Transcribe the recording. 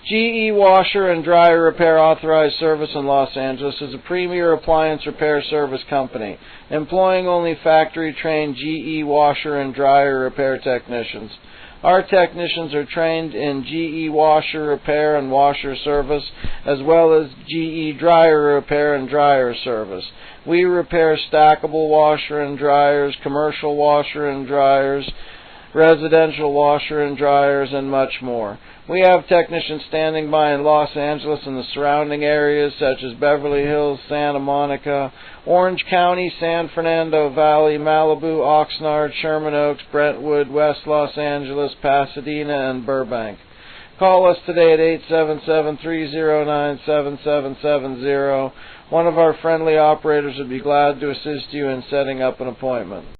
GE Washer and Dryer Repair Authorized Service in Los Angeles is a premier appliance repair service company, employing only factory-trained GE washer and dryer repair technicians. Our technicians are trained in GE washer repair and washer service, as well as GE dryer repair and dryer service. We repair stackable washer and dryers, commercial washer and dryers, residential washer and dryers, and much more. We have technicians standing by in Los Angeles and the surrounding areas such as Beverly Hills, Santa Monica, Orange County, San Fernando Valley, Malibu, Oxnard, Sherman Oaks, Brentwood, West Los Angeles, Pasadena, and Burbank. Call us today at 877-309-7770. One of our friendly operators would be glad to assist you in setting up an appointment.